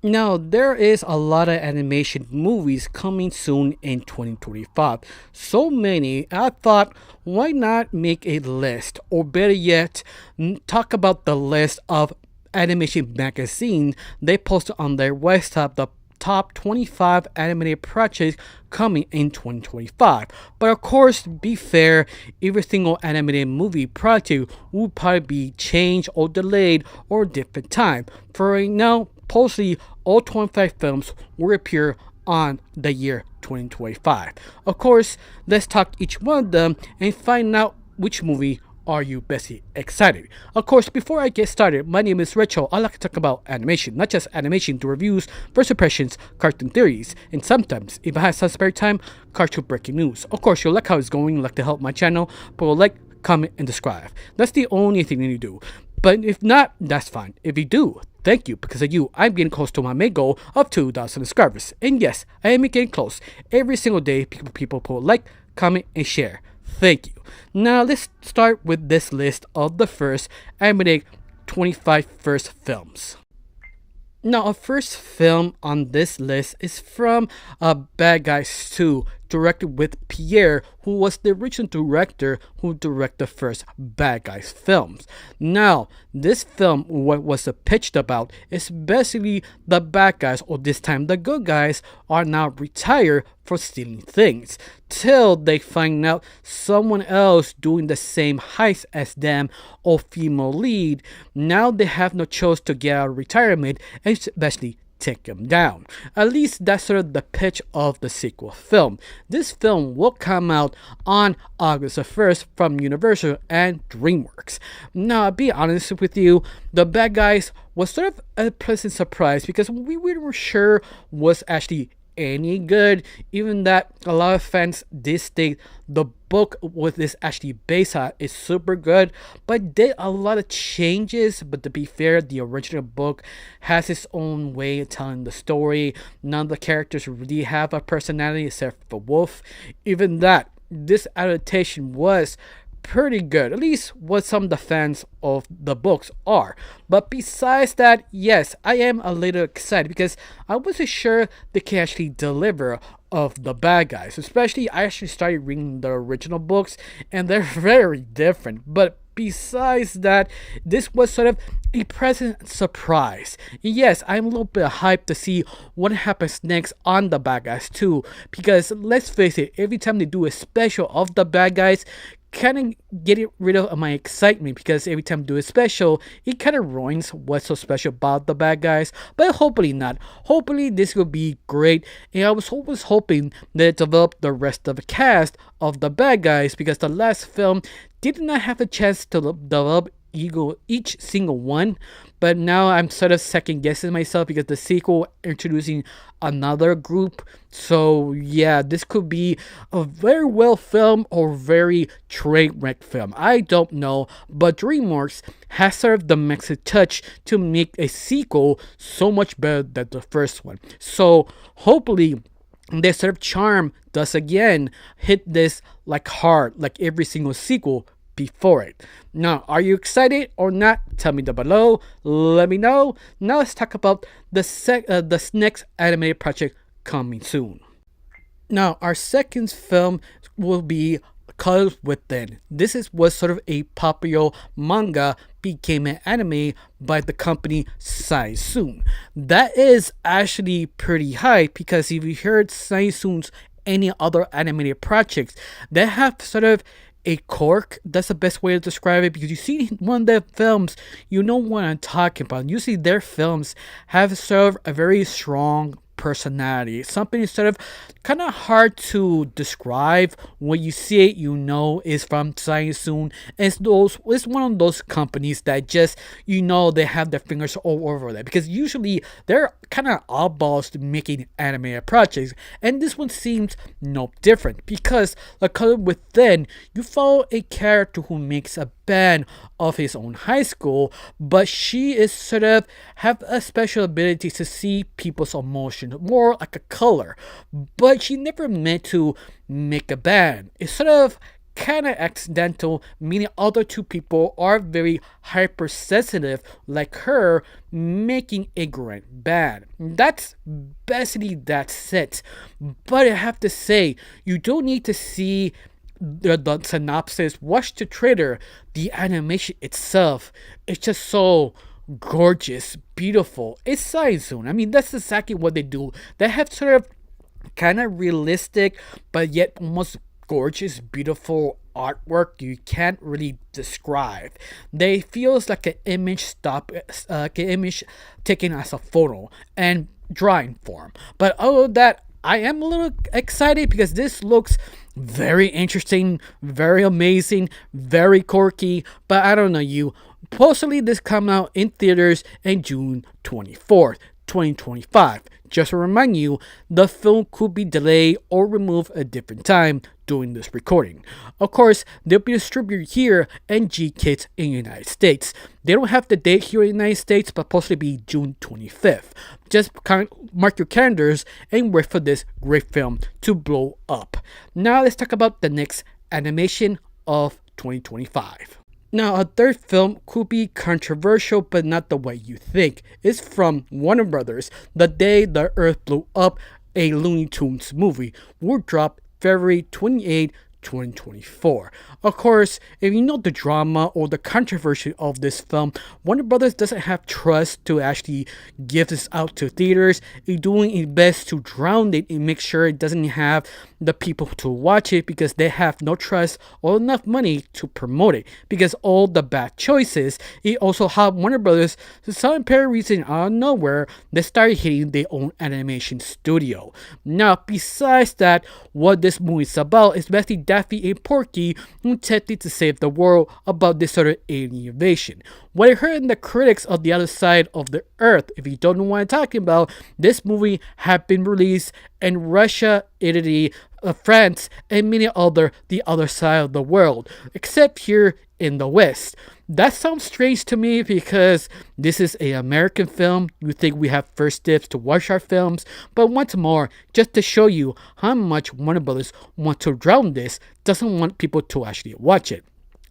Now, there is a lot of animation movies coming soon in 2025. So many, I thought, why not make a list? Or better yet, talk about the list of animation magazine they posted on their website, the top 25 animated projects coming in 2025. But of course, to be fair, every single animated movie project will probably be changed or delayed or different time. For right now, possibly all 25 films will appear on the year 2025. Of course, let's talk each one of them and find out which movie are you best excited? Of course, before I get started, my name is Rachel. I like to talk about animation, not just animation, to reviews, first impressions, cartoon theories, and sometimes, if I have some spare time, cartoon breaking news. Of course, you'll like how it's going, like to help my channel, but like, comment, and subscribe. That's the only thing you need to do. But if not, that's fine. If you do, thank you. Because of you, I'm getting close to my main goal of 2,000 subscribers. And yes, I am getting close. Every single day, people put like, comment, and share. Thank you. Now let's start with this list of the first animated 25 first films. Now, a first film on this list is from Bad Guys 2, directed with Pierre, who was the original director who directed the first Bad Guys films. Now, this film, what was pitched about, is basically the bad guys, or this time the good guys, are now retired for stealing things, till they find out someone else doing the same heist as them, or female lead. Now they have no choice to get out of retirement and especially take them down. At least that's sort of the pitch of the sequel film. This film will come out on August 1st from Universal and DreamWorks. Now, I'll be honest with you, the Bad Guys was sort of a pleasant surprise because we weren't sure was actually any good, even that a lot of fans did state the book with this actually based on is super good, but did a lot of changes. But to be fair, the original book has its own way of telling the story. None of the characters really have a personality except for Wolf. Even that, this adaptation was pretty good, at least what some of the fans of the books are. But besides that, yes, I am a little excited because I wasn't sure they can actually deliver of the Bad Guys. Especially, I actually started reading the original books and they're very different. But besides that, this was sort of a pleasant surprise. Yes, I'm a little bit hyped to see what happens next on the Bad Guys 2, because let's face it, every time they do a special of the Bad Guys, kind of get rid of my excitement, because every time I do a special, it kind of ruins what's so special about the Bad Guys. But hopefully not. Hopefully this will be great, and I was always hoping that it developed the rest of the cast of the Bad Guys, because the last film did not have a chance to develop each single one. But now I'm sort of second guessing myself because the sequel introducing another group. So yeah, this could be a very well filmed or very train wreck film. I don't know, but DreamWorks has sort of the magic touch to make a sequel so much better than the first one. So hopefully their sort of charm does again hit this like hard, like every single sequel before it. Now, are you excited or not? Tell me down below. Let me know. Now let's talk about the next animated project coming soon. Now, our second film will be Colors Within. Was sort of a popular manga became an anime by the company Saisun. That is actually pretty high, because if you heard Saisun's any other animated projects, they have sort of a cork. That's the best way to describe it, because you see one of their films, you know what I'm talking about. Usually their films have sort of a very strong personality, something sort of kind of hard to describe. When you see it, you know it's from Saisun. It's one of those companies that just, you know, they have their fingers all over that, because usually they're kind of oddballs to making animated projects, and this one seems no different, because The Color Within, you follow a character who makes a band of his own high school, but she is sort of have a special ability to see people's emotions more like a color, but she never meant to make a band. It's sort of kind of accidental, meaning other two people are very hypersensitive, like her, making ignorant bad. That's basically that's it. But I have to say, you don't need to see the synopsis, watch the trailer. The animation itself, it's just so gorgeous, beautiful. It's science zone. I mean, that's exactly what they do. They have sort of kind of realistic, but yet almost gorgeous, beautiful artwork you can't really describe. They feels like an image like an image taken as a photo and drawing form. But other than that, I am a little excited because this looks very interesting, very amazing, very quirky. But I don't know you. Possibly this come out in theaters in June 24th, 2025. Just to remind you, the film could be delayed or removed a different time during this recording. Of course, they'll be distributed here and G-Kids in the United States. They don't have the date here in the United States, but possibly be June 25th. Just mark your calendars and wait for this great film to blow up. Now let's talk about the next animation of 2025. Now, a third film could be controversial, but not the way you think. It's from Warner Brothers. The Day the Earth Blew Up, a Looney Tunes movie, will drop February 28, 2024. Of course, if you know the drama or the controversy of this film, Warner Brothers doesn't have trust to actually give this out to theaters. It's doing its best to drown it and make sure it doesn't have the people to watch it because they have no trust or enough money to promote it. Because all the bad choices, it also have Warner Brothers, for some apparent reason out of nowhere, they started hitting their own animation studio. Now, besides that, what this movie is about is basically Daffy and Porky attempting to save the world about this sort of alien invasion. What I heard in the critics of the other side of the earth, if you don't know what I'm talking about, this movie had been released in Russia, Italy, France, and many the other side of the world, except here in the West. That sounds strange to me because this is an American film. You think we have first dibs to watch our films, but once more, just to show you how much Warner Brothers want to drown this, doesn't want people to actually watch it.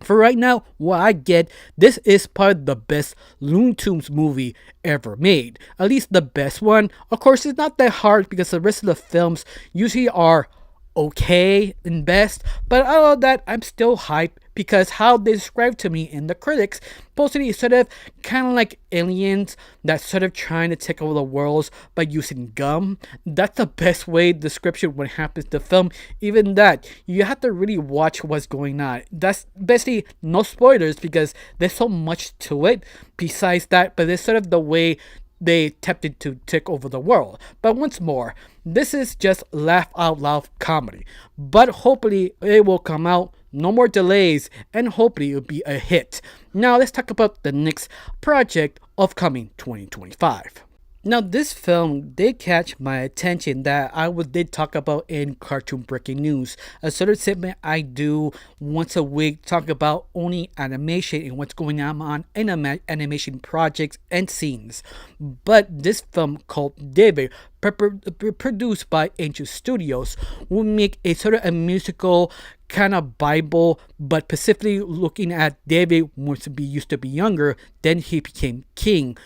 For right now, what I get, this is probably the best Looney Tunes movie ever made. At least the best one. Of course, it's not that hard because the rest of the films usually are okay and best, but out of that, I'm still hyped because how they described to me in the critics, supposedly it's sort of kind of like aliens that sort of trying to take over the world by using gum. That's the best way description when it happens to film. Even that, you have to really watch what's going on. That's basically no spoilers because there's so much to it besides that, but it's sort of the way they attempted to take over the world. But once more, this is just laugh out loud comedy. But hopefully it will come out, no more delays, and hopefully it will be a hit. Now let's talk about the next project of coming 2025. Now this film did catch my attention that did talk about in Cartoon Breaking News, a sort of segment I do once a week, talk about only animation and what's going on in animation projects and scenes. But this film called David, produced by Angel Studios, will make a sort of a musical kind of Bible, but specifically looking at David used to be younger, then he became King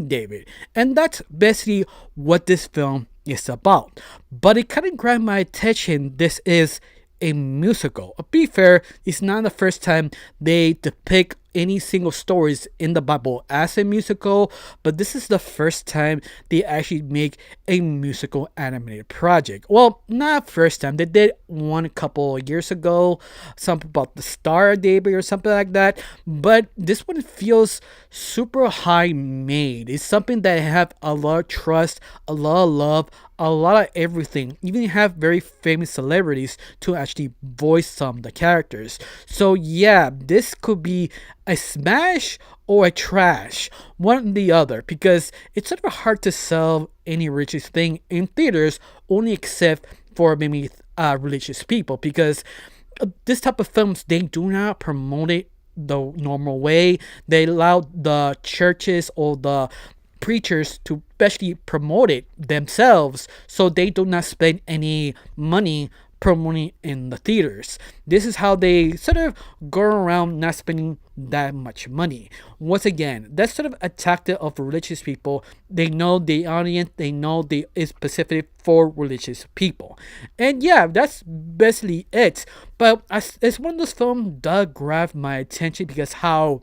David. And that's basically what this film is about. But it kind of grabbed my attention. This is a musical. To be fair, it's not the first time they depict any single stories in the Bible as a musical, but this is the first time they actually make a musical animated project. Well, not first time. They did one a couple of years ago, something about the Star of David or something like that, but this one feels super high made. It's something that I have a lot of trust, a lot of love, a lot of everything. Even have very famous celebrities to actually voice some of the characters. So yeah, this could be a smash or a trash, one or the other, because it's sort of hard to sell any religious thing in theaters, only except for maybe religious people, because this type of films, they do not promote it the normal way. They allow the churches or the preachers to especially promote it themselves, so they do not spend any money promoting in the theaters. This is how they sort of go around not spending that much money. Once again, that's sort of a tactic of religious people. They know the audience, they know it's specific for religious people. And yeah, that's basically it. But it's one of those films that grabbed my attention because how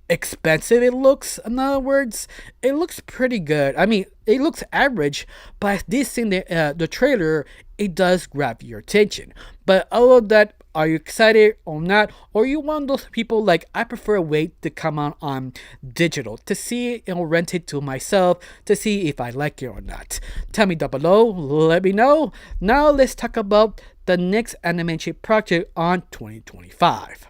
expensive it looks. In other words, it looks pretty good. I mean, it looks average, but this in the trailer, it does grab your attention. But all of that, are you excited or not? Or you one of those people like I prefer wait to come out on digital to see it or rent it to myself to see if I like it or not? Tell me down below. Let me know. Now let's talk about the next animation project on 2025.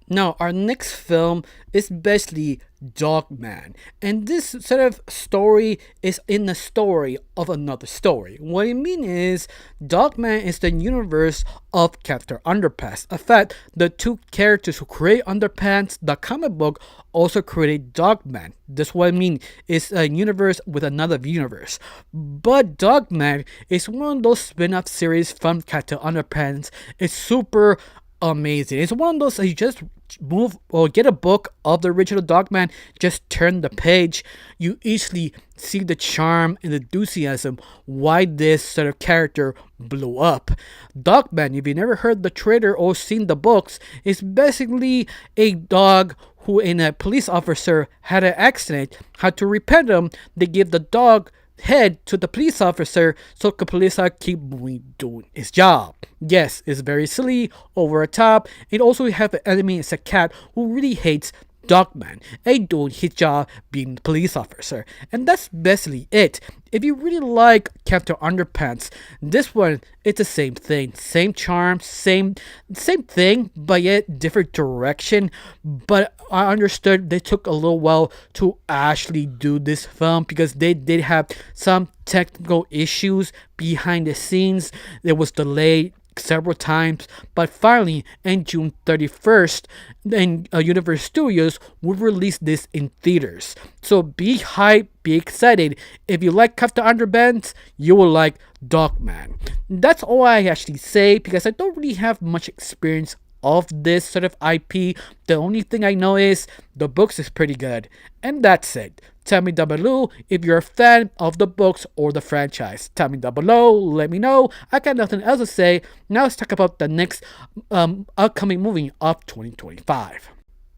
Now, our next film is basically Dogman. And this sort of story is in the story of another story. What I mean is, Dogman is the universe of Captain Underpants. In fact, the two characters who create Underpants, the comic book, also created Dogman. That's what I mean. It's a universe with another universe. But Dogman is one of those spin-off series from Captain Underpants. It's super amazing. It's one of those that you just move or get a book of the original Dogman, just turn the page, you easily see the charm and enthusiasm why this sort of character blew up. Dogman, if you never heard the trailer or seen the books, is basically a dog who in a police officer had an accident, had to repent him. They give the dog head to the police officer so the police officer keep doing his job. Yes, it's very silly, over the top. It also have an enemy as a cat who really hates Dogman and doing his job being the police officer. And that's basically it. If you really like Captain Underpants, this one it's the same thing, same charm, same thing, but yet different direction. But I understood they took a little while to actually do this film because they did have some technical issues behind the scenes. It was delayed several times, but finally in June 31st, then Universal Studios will release this in theaters. So be hyped, be excited. If you like Captain Underpants, you will like Dogman. That's all I actually say because I don't really have much experience of this sort of IP. The only thing I know is the books is pretty good, and that's it. Tell me down below if you're a fan of the books or the franchise. Tell me down below, let me know. I got nothing else to say. Now let's talk about the next upcoming movie of 2025.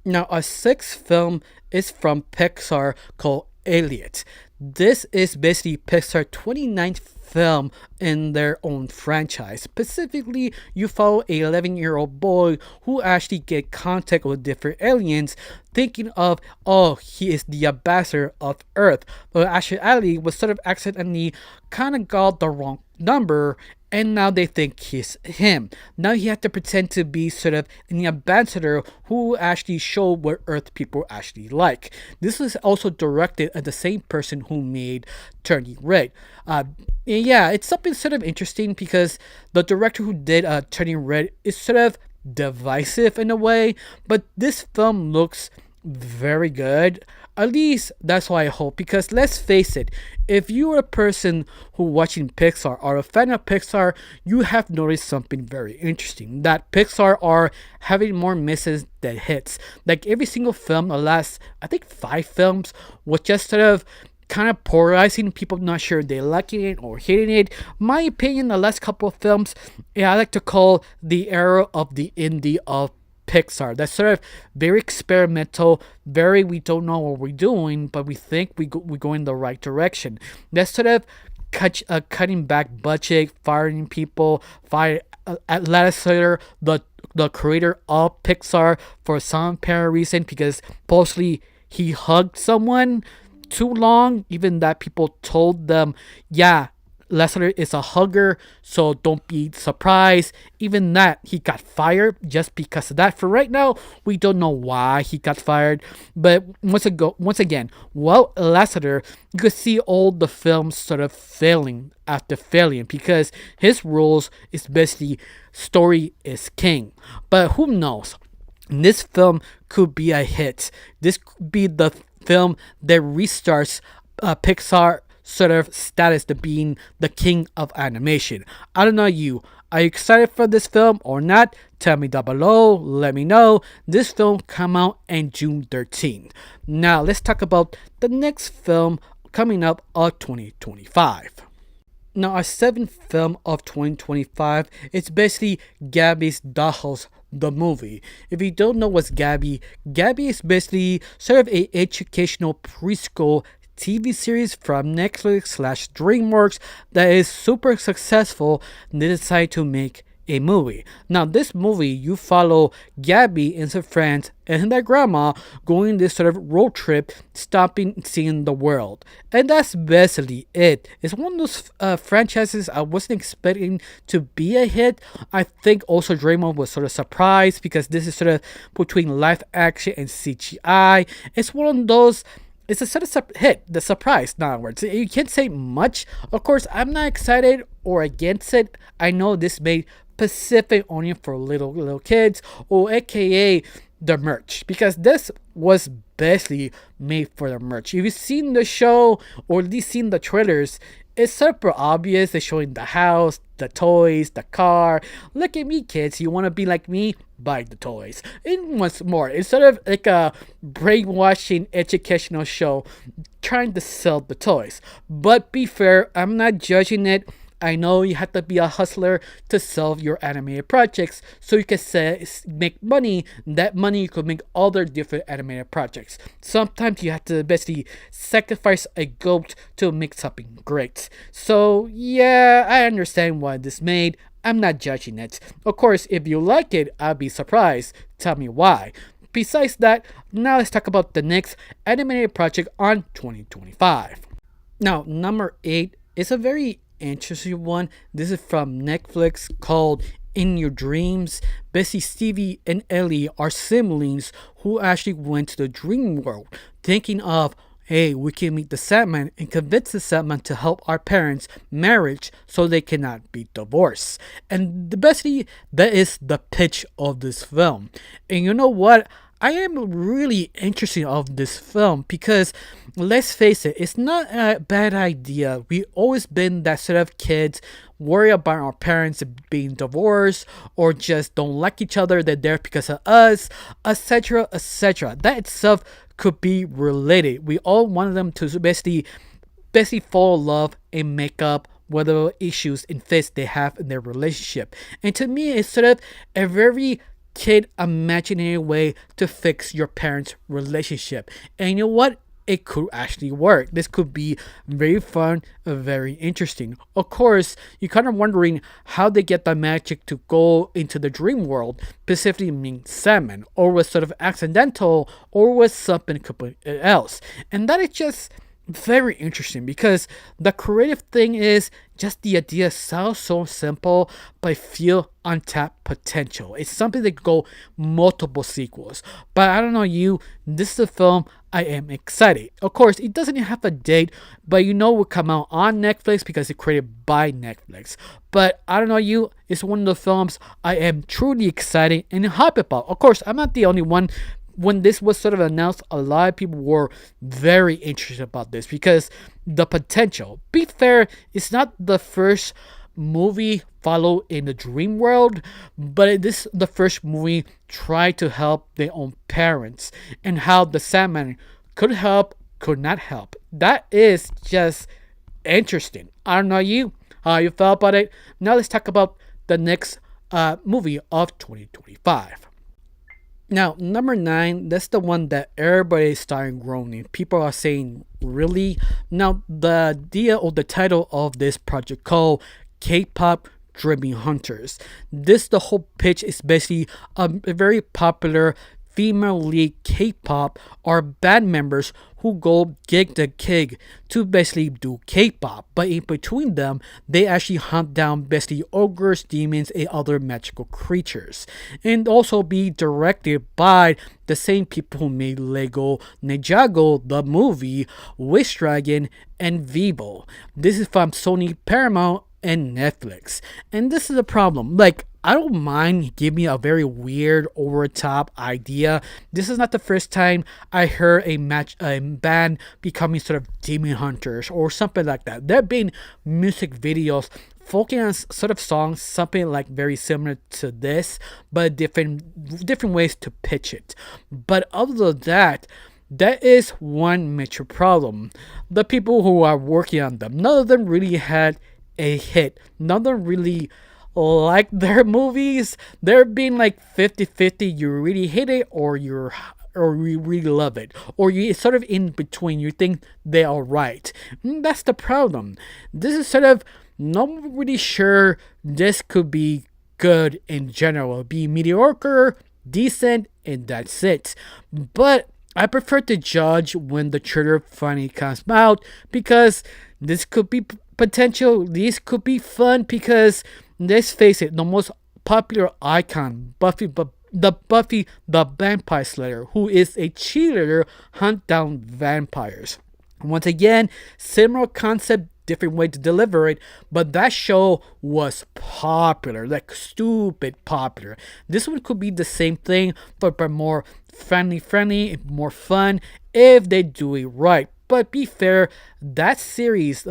Now, our sixth film is from Pixar called Elliot. This is basically Pixar's 29th film in their own franchise. Specifically, you follow a 11-year-old boy who actually get contact with different aliens, thinking of, oh, he is the ambassador of Earth. But actually, Ali was sort of accidentally kind of got the wrong number, and now they think he's him. Now he had to pretend to be sort of an ambassador who actually show what Earth people actually like. This is also directed at the same person who made Turning Red. Yeah, it's something sort of interesting because the director who did Turning Red is sort of divisive in a way, but this film looks very good. At least that's what I hope, because let's face it, if you're a person who watching Pixar or a fan of Pixar, you have noticed something very interesting, that Pixar are having more misses than hits. Like every single film, the last I think 5 films, was just sort of kind of polarizing, people not sure they liking it or hating it. My opinion, the last couple of films, I like to call the era of the indie of Pixar. That's sort of very experimental, very we don't know what we're doing, but we think we go in the right direction. That's sort of cutting back budget, firing people, Atlas Slater, the creator of Pixar, for some apparent reason, because supposedly he hugged someone too long, even that people told them, yeah, Leslie is a hugger, so don't be surprised. Even that, he got fired just because of that. For right now, we don't know why he got fired. But once again, well, Lasseter, you could see all the films sort of failing after failing because his rules is basically story is king. But who knows? This film could be a hit. This could be the film that restarts Pixar sort of status to being the king of animation. I don't know you. Are you excited for this film or not? Tell me down below. Let me know. This film come out on June 13th. Now let's talk about the next film coming up of 2025. Now, our seventh film of 2025 is basically Gabbys Doost, the movie. If you don't know what's Gabby, Gabby is basically sort of a educational preschool TV series from Netflix/DreamWorks that is super successful. And they decide to make a movie. Now, this movie, you follow Gabby and her friends and their grandma going this sort of road trip, stopping, seeing the world. And that's basically it. It's one of those franchises I wasn't expecting to be a hit. I think also DreamWorks was sort of surprised because this is sort of between live action and CGI. It's one of those. It's a sort of hit, the surprise, in other words. You can't say much. Of course, I'm not excited or against it. I know this made Pacific only for little kids, or aka the merch, because this was basically made for the merch. If you've seen the show or at least seen the trailers, it's super obvious. They're showing the house, the toys, the car. Look at me, kids. You want to be like me? Buy the toys. And once more, it's sort of like a brainwashing educational show trying to sell the toys. But be fair, I'm not judging it. I know you have to be a hustler to sell your animated projects so you can make money. That money you could make other different animated projects. Sometimes you have to basically sacrifice a goat to make something great. So yeah, I understand why this made. I'm not judging it. Of course, if you like it, I'll be surprised. Tell me why. Besides that, now let's talk about the next animated project on 2025. Now, number 8 is a very interesting one. This is from Netflix called In Your Dreams. Basically, Stevie and Ellie are siblings who actually went to the dream world thinking of, hey, we can meet the Sandman and convince the Sandman to help our parents' marriage so they cannot be divorced. And basically, that is the pitch of this film. And you know what? I am really interested of this film because, let's face it, it's not a bad idea. We've always been that sort of kids worry about our parents being divorced or just don't like each other. They're there because of us, etc., etc. That itself could be related. We all wanted them to basically fall in love and make up whatever issues and fits they have in their relationship. And to me, it's sort of a very kid imaginary way to fix your parents' relationship. And you know what? It could actually work. This could be very fun, very interesting. Of course, you're kind of wondering how they get the magic to go into the dream world, specifically mean salmon, or was sort of accidental, or was something completely else. And that is just very interesting because the creative thing is just the idea sounds so simple but feel untapped potential. It's something that could go multiple sequels. But I don't know you, this is a film I am excited. Of course, it doesn't even have a date, but you know it will come out on Netflix because it's created by Netflix. But I don't know you, it's one of the films I am truly excited and hyped about. Of course, I'm not the only one. When this was sort of announced, a lot of people were very interested about this because the potential. Be fair, it's not the first movie followed in the dream world, but this the first movie tried to help their own parents and how the Sandman could help, could not help. That is just interesting. I don't know you, how you felt about it. Now let's talk about the next movie of 2025. Now, number 9, that's the one that everybody is starting groaning. People are saying, really? Now, the idea or the title of this project called K-Pop Dreaming Hunters. The whole pitch is basically a very popular female lead K-pop are band members who go gig to gig to basically do K-pop. But in between them, they actually hunt down basically ogres, demons, and other magical creatures. And also be directed by the same people who made Lego Ninjago, the movie, Wish Dragon, and Vivo. This is from Sony Paramount and Netflix. And this is a problem. Like, I don't mind giving a very weird, over the top idea. This is not the first time I heard a band becoming sort of demon hunters or something like that. There have been music videos focusing on sort of songs, something like very similar to this, but different ways to pitch it. But other than that, that is one major problem. The people who are working on them, none of them really had a hit. None of them really like their movies. They're being like 50-50. You really hate it or you really love it. Or you it's sort of in between. You think they are right. That's the problem. This is sort of not really sure this could be good in general. Be mediocre, decent, and that's it. But I prefer to judge when the trailer finally comes out because this could be potential. These could be fun because let's face it, the most popular icon, Buffy the Vampire Slayer, who is a cheerleader, hunt down vampires. Once again, similar concept, different way to deliver it, but that show was popular, like stupid popular. This one could be the same thing, but more friendly, more fun if they do it right. But be fair, that series,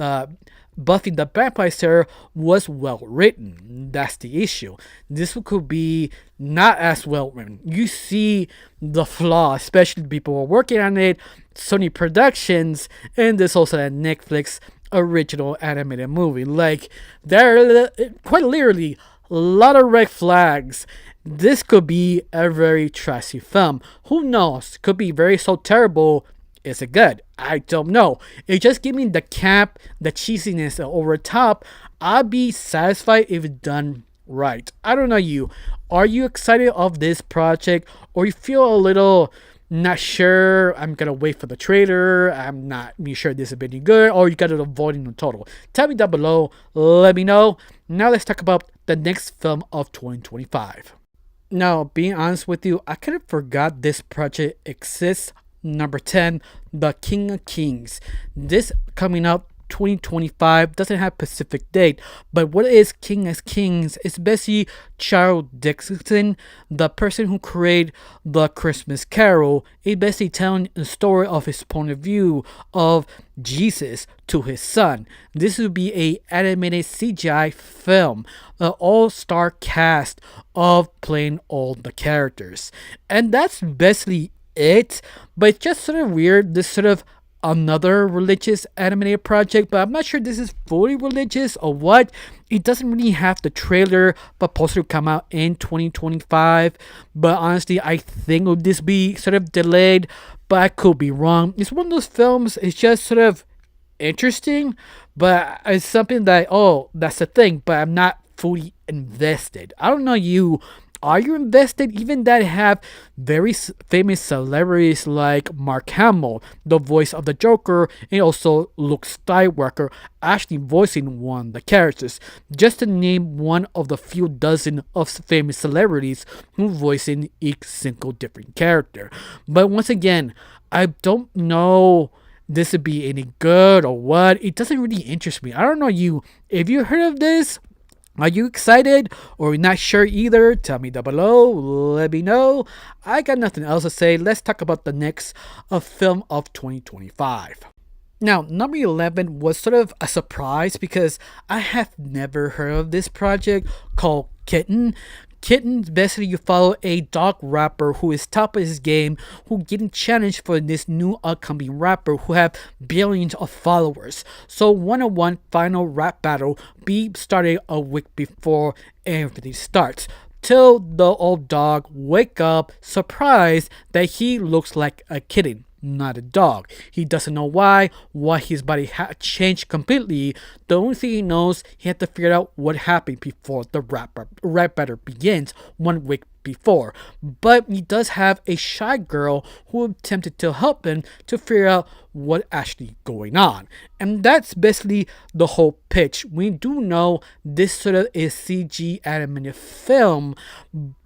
Buffy the Vampire Slayer, was well written. That's the issue. This one could be not as well written. You see the flaw, especially the people who are working on it, Sony Productions, and this also a Netflix original animated movie. Like, there are quite literally a lot of red flags. This could be a very trashy film. Who knows? Could be very so terrible. Is it good? I don't know. It just give me the camp, the cheesiness over top. I'll be satisfied if it's done right. I don't know you. Are you excited of this project, or you feel a little not sure? I'm gonna wait for the trailer. I'm not sure this is any good, or you got it avoiding the total. Tell me down below. Let me know. Now let's talk about the next film of 2025. Now, being honest with you, I kind of forgot this project exists. Number 10, The King of Kings. This coming out 2025, doesn't have specific date, but what is King of Kings is basically Charles Dixon, the person who created The Christmas Carol, is basically telling the story of his point of view of Jesus to his son. This would be a animated CGI film, an all-star cast of playing all the characters, and that's basically it. But it's just sort of weird, this sort of another religious animated project, but I'm not sure this is fully religious or what. It doesn't really have the trailer, but poster to come out in 2025. But honestly, I think will this be sort of delayed, but I could be wrong. It's one of those films, it's just sort of interesting, but it's something that, oh, that's the thing, but I'm not fully invested. I don't know you. Are you invested? Even that have very famous celebrities like Mark Hamill, the voice of the Joker, and also Luke Skywalker, actually voicing one of the characters. Just to name one of the few dozen of famous celebrities who voicing each single different character. But once again, I don't know this would be any good or what. It doesn't really interest me. I don't know you. If you heard of this, are you excited or not sure either? Tell me down below. Let me know. I got nothing else to say. Let's talk about the next film of 2025. Now, number 11 was sort of a surprise because I have never heard of this project called Kitten. Kitten, basically you follow a dog rapper who is top of his game, who getting challenged for this new upcoming rapper who have billions of followers. So 1-on-1 final rap battle be started a week before everything starts. Till the old dog wake up surprised that he looks like a kitten, not a dog. He doesn't know why his body had changed completely. The only thing he knows, he had to figure out what happened before the rap battle begins 1 week before. But he does have a shy girl who attempted to help him to figure out what actually going on. And that's basically the whole pitch. We do know this sort of is CG animated film,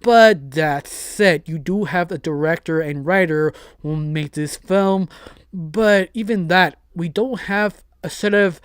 but that said, you do have a director and writer who made this film, but even that, we don't have a sort of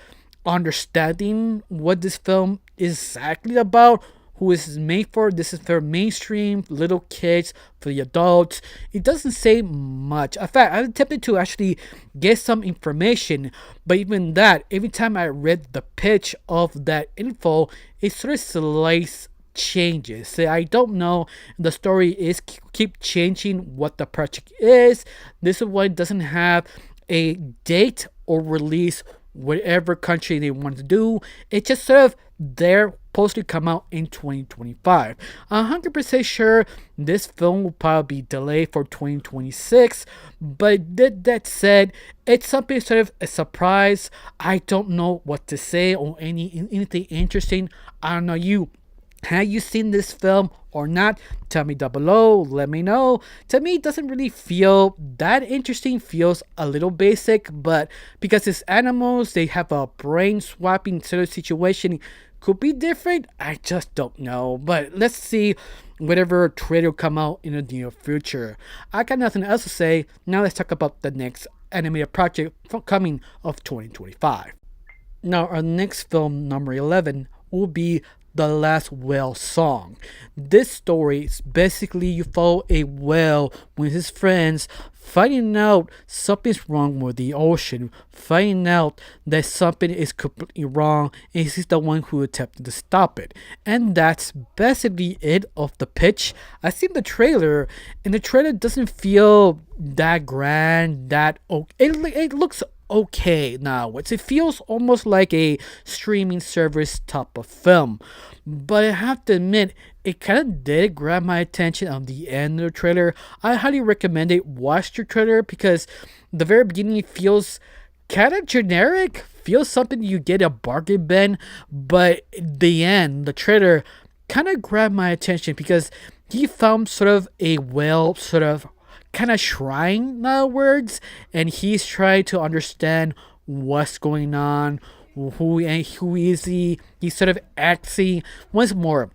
understanding what this film is exactly about. who is made for. This is for mainstream, little kids, for the adults. It doesn't say much. In fact, I attempted to actually get some information, but even that, every time I read the pitch of that info, it sort of slice changes. So I don't know. The story is keep changing what the project is. This is why it doesn't have a date or release whatever country they want to do. It's just sort of they're supposed to come out in 2025. 100% sure this film will probably be delayed for 2026. But that said, it's something sort of a surprise. I don't know what to say or anything interesting. I don't know you. Have you seen this film or not? Tell me down below. Let me know. To me, it doesn't really feel that interesting. Feels a little basic, but because it's animals, they have a brain swapping sort of situation. Could be different. I just don't know. But let's see whatever trailer come out in the near future. I got nothing else to say. Now let's talk about the next animated project coming of 2025. Now our next film, number 11, will be the Last Whale Song. This story is basically you follow a whale with his friends finding out something's wrong with the ocean, finding out that something is completely wrong, and he's the one who attempted to stop it. And that's basically it of the pitch. I seen the trailer, and the trailer doesn't feel that grand, it looks okay now. It feels almost like a streaming service type of film. But I have to admit, it kind of did grab my attention on the end of the trailer. I highly recommend it. Watch the trailer because the very beginning feels kind of generic. Feels something you get a bargain bin. But the end, the trailer kind of grabbed my attention because he found sort of a whale sort of kind of shrine words, and he's trying to understand what's going on, who is he. He's sort of acting once more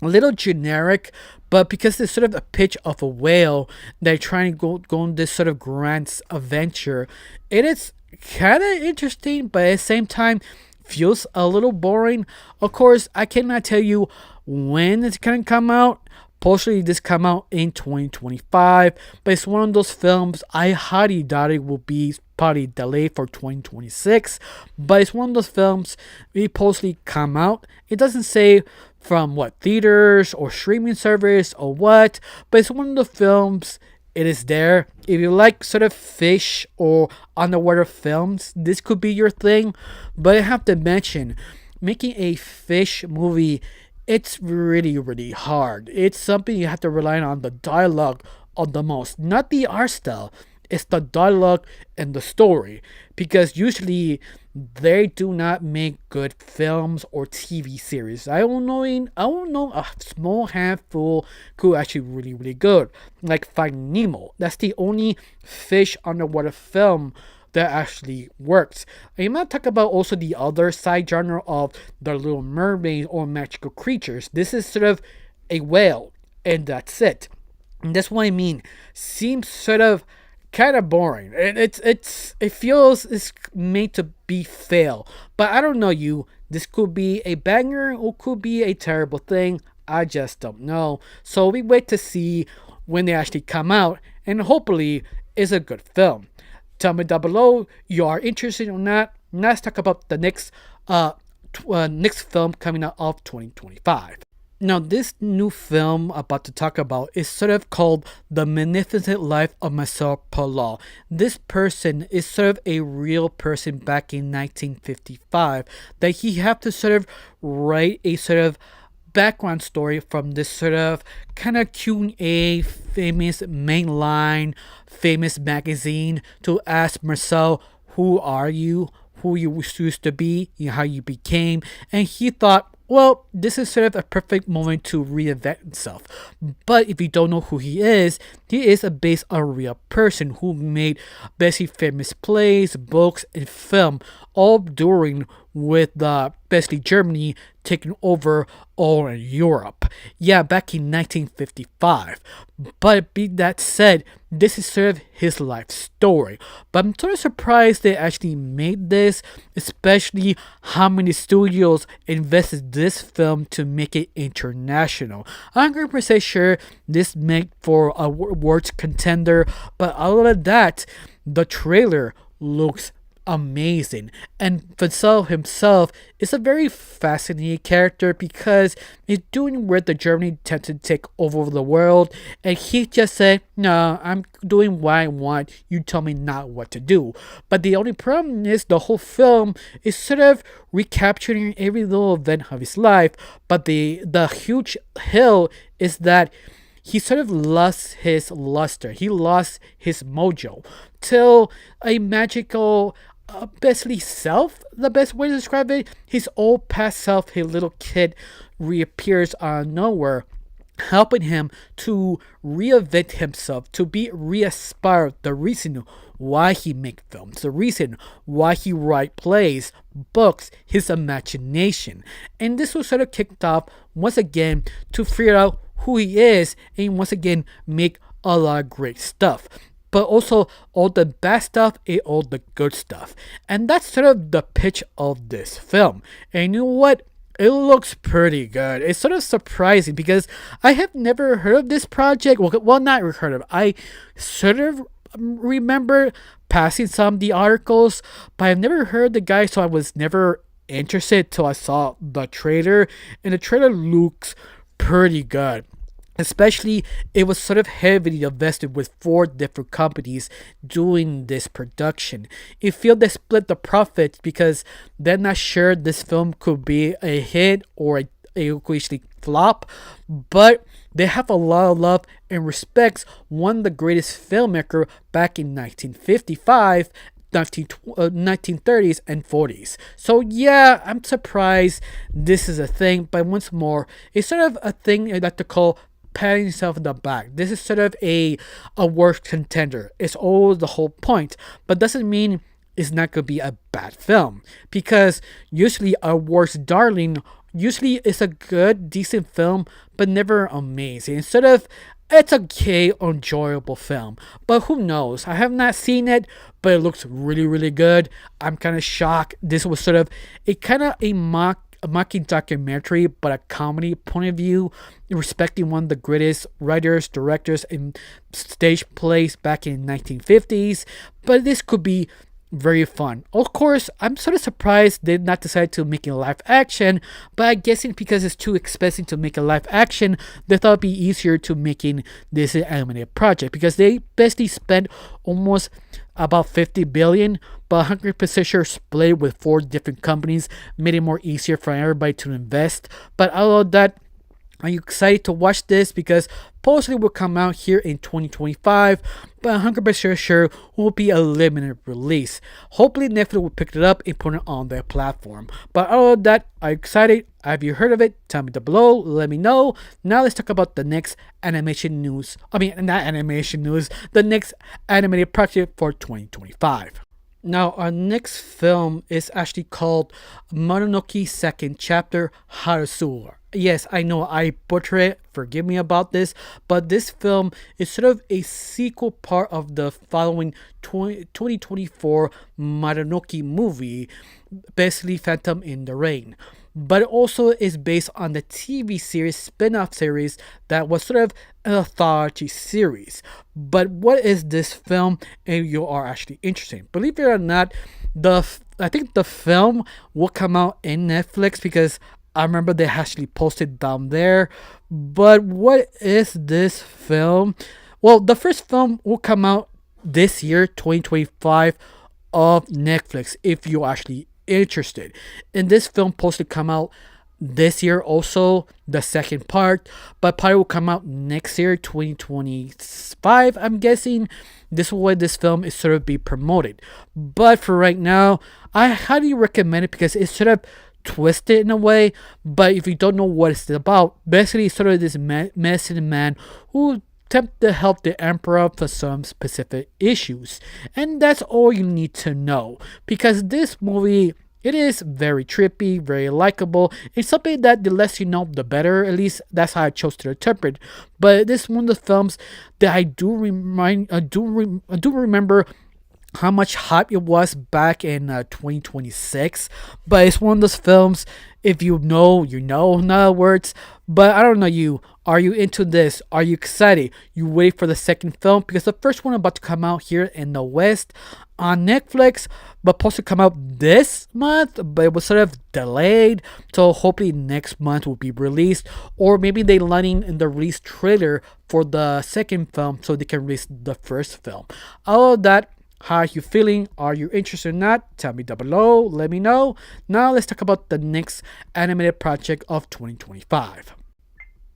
a little generic, but because it's sort of a pitch of a whale, they're trying to go on this sort of grand adventure. It is kind of interesting, but at the same time feels a little boring. Of course, I cannot tell you when it's gonna come out. Possibly this come out in 2025, but it's one of those films I highly doubt it will be probably delayed for 2026. But it's one of those films we possibly come out. It doesn't say from what theaters or streaming service or what, but it's one of the films. It is there. If you like sort of fish or underwater films, this could be your thing. But I have to mention, making a fish movie, it's really, really hard. It's something you have to rely on the dialogue of the most, not the art style. It's the dialogue and the story, because usually they do not make good films or TV series. I don't know a small handful who are actually really, really good, like Finding Nemo. That's the only fish underwater film that actually works. And you might talk about also the other side genre of the Little Mermaid or magical creatures. This is sort of a whale, and that's it. And that's what I mean. Seems sort of kind of boring. It feels it's made to be fail. But I don't know you. This could be a banger or could be a terrible thing. I just don't know. So we wait to see when they actually come out, and hopefully it's a good film. Tell me down below you are interested or not. Now let's talk about the next film coming out of 2025. Now this new film I'm about to talk about is sort of called The Magnificent Life of Marcel Palau. This person is sort of a real person back in 1955 that he had to sort of write a sort of background story from this sort of kind of Q&A famous mainline famous magazine to ask Marcel, who are you, who you used to be, how you became. And he thought, well, this is sort of a perfect moment to reinvent himself. But if you don't know who he is, he is based on a real person who made basically famous plays, books, and film, all during with basically Germany taking over all in Europe. Yeah, back in 1955. But be that said, this is sort of his life story. But I'm sort of surprised they actually made this, especially how many studios invested this film to make it international. I'm 100% sure this made for a awards contender, but other than that, the trailer looks amazing. And Vassell himself is a very fascinating character because he's doing where the Germany tend to take over the world, and he just said, "No, I'm doing what I want. You tell me not what to do." But the only problem is the whole film is sort of recapturing every little event of his life. But the huge hill is that he sort of lost his luster. He lost his mojo till a magical, basically self, the best way to describe it. His old past self, his little kid, reappears out of nowhere, helping him to reinvent himself, to be re-aspired, the reason why he make films, the reason why he write plays, books, his imagination. And this was sort of kicked off once again to figure out who he is and once again make a lot of great stuff. But also all the bad stuff and all the good stuff. And that's sort of the pitch of this film. And you know what? It looks pretty good. It's sort of surprising because I have never heard of this project. Well, not heard of it. I sort of remember passing some of the articles, but I've never heard the guy, so I was never interested till I saw the trailer. And the trailer looks pretty good. Especially, it was sort of heavily invested with 4 different companies doing this production. It feels they split the profits because they're not sure this film could be a hit or a actually flop, but they have a lot of love and respects one of the greatest filmmaker back in 1955, 1930s and 40s. So yeah, I'm surprised this is a thing, but once more, it's sort of a thing I like to call patting yourself in the back. This is sort of a worst contender. It's always the whole point, but doesn't mean it's not gonna be a bad film, because usually a worst darling usually is a good, decent film, but never amazing. Instead of it's okay, enjoyable film. But who knows? I have not seen it, but it looks really, really good. I'm kind of shocked. This was sort of a mocking documentary, but a comedy point of view, respecting one of the greatest writers, directors, and stage plays back in 1950s. But this could be very fun. Of course, I'm sort of surprised they did not decide to make it live action, but I'm guessing because it's too expensive to make a live action, they thought it'd be easier to making this an animated project, because they basically spent almost about 50 billion, but 100% sure split with 4 different companies made it more easier for everybody to invest. But out of that, are you excited to watch this? Because possibly will come out here in 2025, but 100% sure will be a limited release. Hopefully Netflix will pick it up and put it on their platform. But out of that, are you excited? Have you heard of it? Tell me down below. Let me know. Now let's talk about the next animation news. Not animation news. The next animated project for 2025. Now, our next film is actually called Mononoke Second Chapter Harur. Yes, I know I butcher it. Forgive me about this. But this film is sort of a sequel part of the following 2024 Mononoke movie, basically Phantom in the Rain. But it also is based on the TV series, spin-off series that was sort of an anthology series. But what is this film? And you are actually interested. Believe it or not, I think the film will come out in Netflix, because I remember they actually posted down there. But what is this film? Well, the first film will come out this year, 2025, of Netflix, if you're actually interested. And this film supposed to come out this year also, the second part, but probably will come out next year, 2025, I'm guessing. This is why this film is sort of be promoted. But for right now, I highly recommend it, because it's sort of twisted in a way. But if you don't know what it's about, basically it's sort of this medicine man who attempt to help the emperor for some specific issues. And that's all you need to know. Because this movie, it is very trippy, very likable. It's something that the less you know, the better. At least that's how I chose to interpret. But this is one of the films that I do remember how much hype it was back in 2026. But it's one of those films, if you know, you know, in other words. But I don't know you. Are you into this? Are you excited? You wait for the second film? Because the first one about to come out here in the West on Netflix, but supposed to come out this month, but it was sort of delayed. So hopefully next month will be released. Or maybe they lining in the release trailer for the second film so they can release the first film. All of that, how are you feeling? Are you interested or not? Tell me down below. Let me know. Now let's talk about the next animated project of 2025.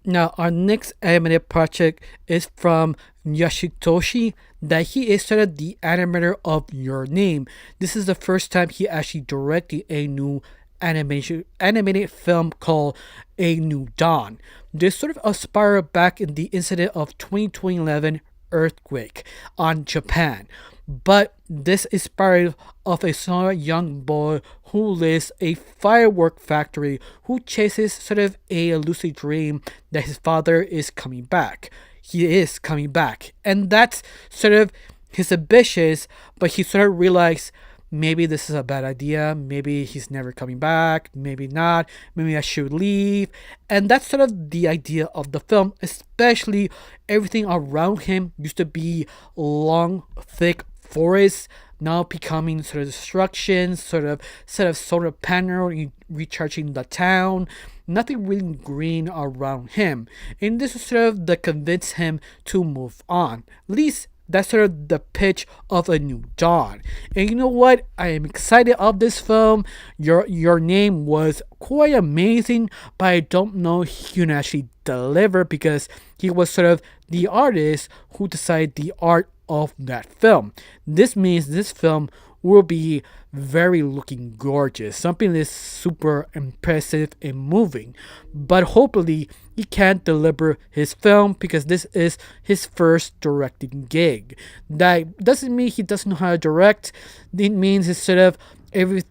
Now our next animated project is from Yoshitoshi, that he is sort of the animator of Your Name. This is the first time he actually directed a new animated film called A New Dawn. This sort of inspired back in the incident of 2011 earthquake on Japan. But this is inspired of a small young boy who lives a firework factory, who chases sort of a lucid dream that his father is coming back. He is coming back. And that's sort of his ambitions, but he sort of realized maybe this is a bad idea. Maybe he's never coming back. Maybe not. Maybe I should leave. And that's sort of the idea of the film, especially everything around him used to be long, thick forest, now becoming sort of destruction, sort of solar panel recharging the town. Nothing really green around him. And this is sort of the convince him to move on. At least that's sort of the pitch of A New Dawn. And you know what? I am excited of this film. Your Name was quite amazing, but I don't know if he can actually deliver because he was sort of the artist who decided the art of that film. This means this film will be very looking gorgeous, something that's super impressive and moving. But hopefully he can deliver his film because this is his first directing gig. That doesn't mean he doesn't know how to direct. It means instead of every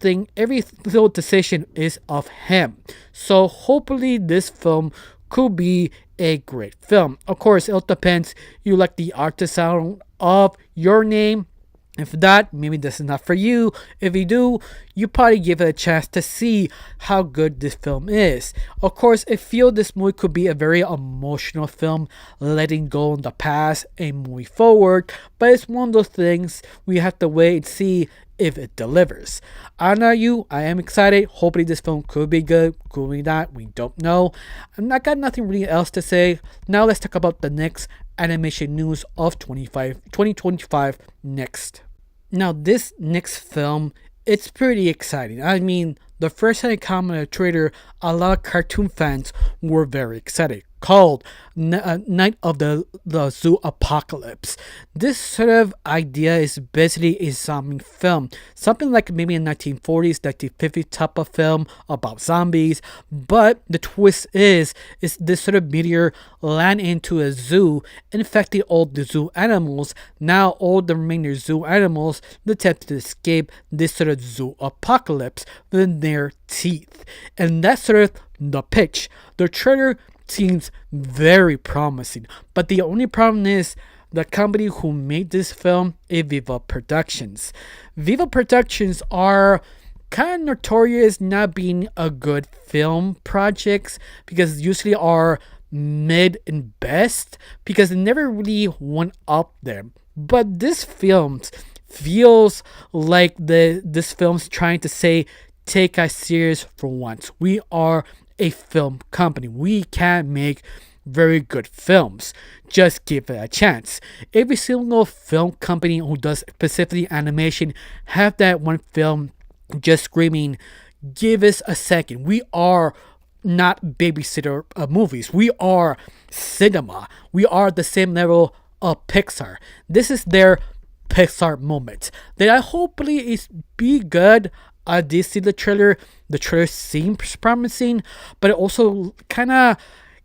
little decision is of him. So hopefully this film could be a great film. Of course, it all depends. You like the artisan of Your Name. If not, maybe this is not for you. If you do, you probably give it a chance to see how good this film is. Of course, I feel this movie could be a very emotional film, letting go in the past and moving forward. But it's one of those things we have to wait and see if it delivers. I know you, I am excited. Hopefully this film could be good, could be not, we don't know. I got nothing really else to say. Now let's talk about the next animation news of 2025 next. Now this next film, it's pretty exciting. I mean, the first time it came on a trailer, a lot of cartoon fans were very excited. Called Night of the Zoo Apocalypse. This sort of idea is basically a zombie film, something like maybe in 1940s, 1950s type of film about zombies. But the twist is this sort of meteor land into a zoo, infecting all the zoo animals. Now all the remaining zoo animals attempt to escape this sort of zoo apocalypse with their teeth, and that's sort of the pitch. The trailer seems very promising, but the only problem is the company who made this film is Viva Productions. Viva Productions are kind of notorious not being a good film projects because usually are mid and best because they never really went up there. But this film feels like this film's trying to say, take us serious for once. We are a film company. We can make very good films. Just give it a chance. Every single film company who does specifically animation have that one film just screaming, give us a second. We are not babysitter movies. We are cinema. We are the same level of Pixar. This is their Pixar moment. That I hopefully is be good. I did see the trailer. The trailer seems promising, but it also kind of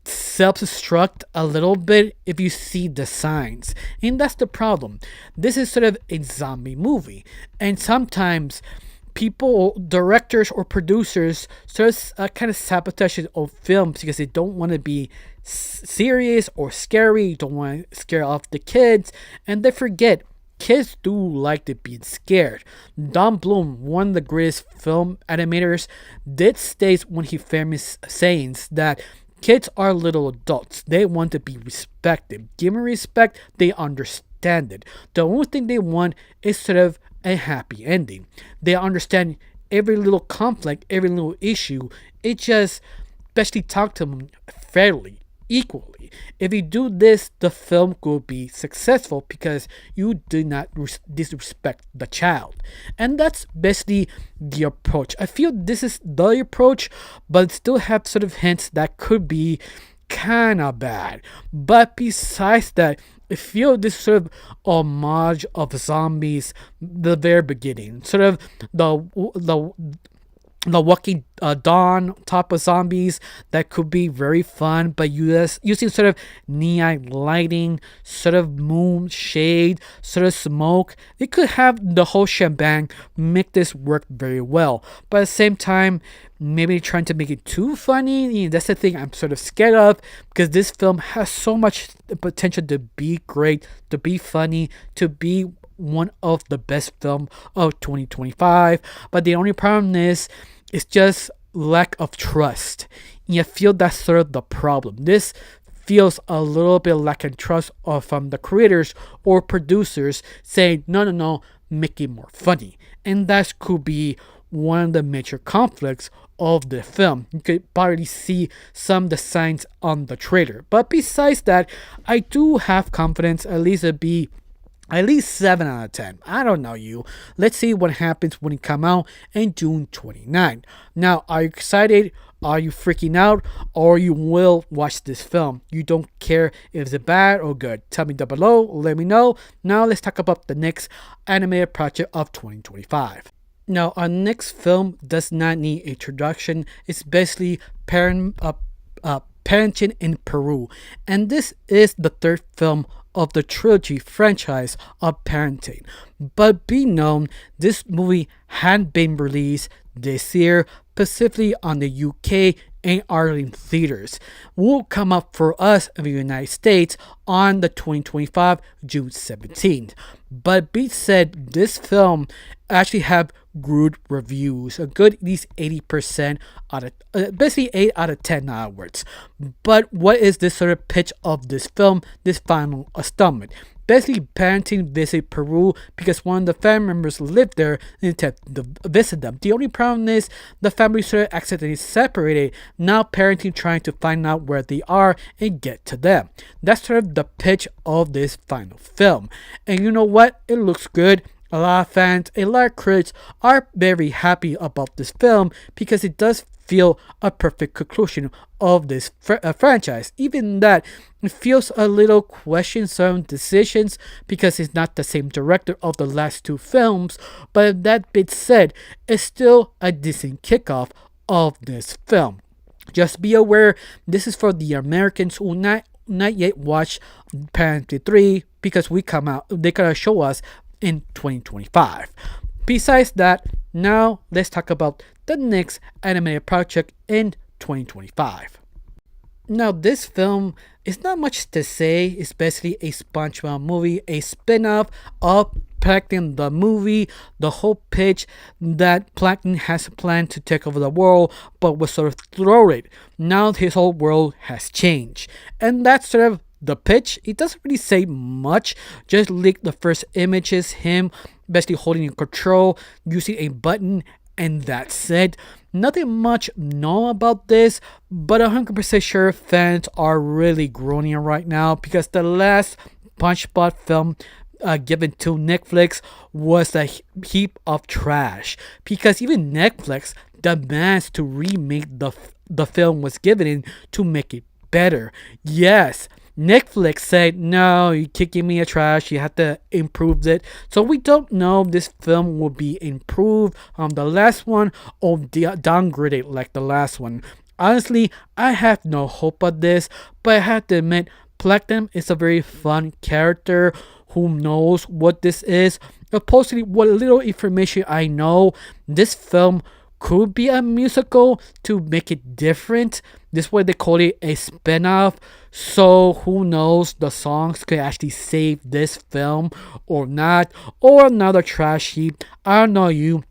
self-destruct a little bit if you see the signs. And that's the problem. This is sort of a zombie movie. And sometimes people, directors or producers, sort of kind of sabotage of films because they don't want to be serious or scary, don't want to scare off the kids, and they forget kids do like to be scared. Don Bloom, one of the greatest film animators, did state when he famous sayings that kids are little adults. They want to be respected. Given respect, they understand it. The only thing they want is sort of a happy ending. They understand every little conflict, every little issue. It just, especially talk to them fairly, equally. If you do this, the film will be successful because you do not disrespect the child. And that's basically the approach. I feel this is the approach, but still have sort of hints that could be kind of bad. But besides that, I feel this sort of homage of zombies, the very beginning, sort of the walking dawn type of zombies that could be very fun, but using sort of neon lighting, sort of moon shade, sort of smoke. It could have the whole shebang, make this work very well. But at the same time, maybe trying to make it too funny. That's the thing I'm sort of scared of, because this film has so much potential to be great, to be funny, to be one of the best film of 2025. But the only problem is, it's just lack of trust. And I feel that's sort of the problem. This feels a little bit lack of trust from the creators or producers saying, no, make it more funny. And that could be one of the major conflicts of the film. You could probably see some of the signs on the trailer. But besides that, I do have confidence at least it'd be at least 7 out of 10. I don't know you. Let's see what happens when it come out in June 29. Now, are you excited? Are you freaking out? Or you will watch this film? You don't care if it's bad or good. Tell me down below. Let me know. Now, let's talk about the next animated project of 2025. Now, our next film does not need introduction. It's basically Parenting in Peru. And this is the third film of the trilogy franchise of Parenting. But be known, this movie had been released this year, specifically on the UK and Ireland theaters. Will come up for us in the United States on the 2025 June 17th. But be said, this film actually have good reviews, a good at least 80% out of basically 8 out of 10 onwards. But what is this sort of pitch of this film, this final installment? Basically, Parenting visit Peru because one of the family members lived there and intended to visit them. The only problem is the family sort of accidentally separated. Now Parenting trying to find out where they are and get to them. That's sort of the pitch of this final film. And you know what? It looks good. A lot of fans, a lot of critics are very happy about this film because it does feel a perfect conclusion of this franchise. Even that, it feels a little question some decisions because it's not the same director of the last two films. But that being said, it's still a decent kickoff of this film. Just be aware, this is for the Americans who not yet watched Parenting 3 because they're gonna show us in 2025. Besides that, now let's talk about the next animated project in 2025. Now, this film is not much to say. It's basically a SpongeBob movie, a spin-off of Plankton the movie. The whole pitch that Plankton has planned to take over the world, but was sort of thwarted. Now his whole world has changed, and that's sort of the pitch. It doesn't really say much, just leak the first images, him basically holding in control, using a button, and that's it. Nothing much known about this, but 100% sure fans are really groaning right now because the last SpongeBob film given to Netflix was a heap of trash because even Netflix demands to remake the film was given in to make it better. Yes, Netflix said, no, you can't give me a trash, you have to improve it. So we don't know if this film will be improved on the last one or downgraded like the last one. Honestly, I have no hope of this, but I have to admit, Platinum is a very fun character. Who knows what this is? Supposedly, what little information I know, this film could be a musical to make it different. This is why they call it a spin-off. So who knows, the songs could actually save this film or not, or another trash heap. I don't know you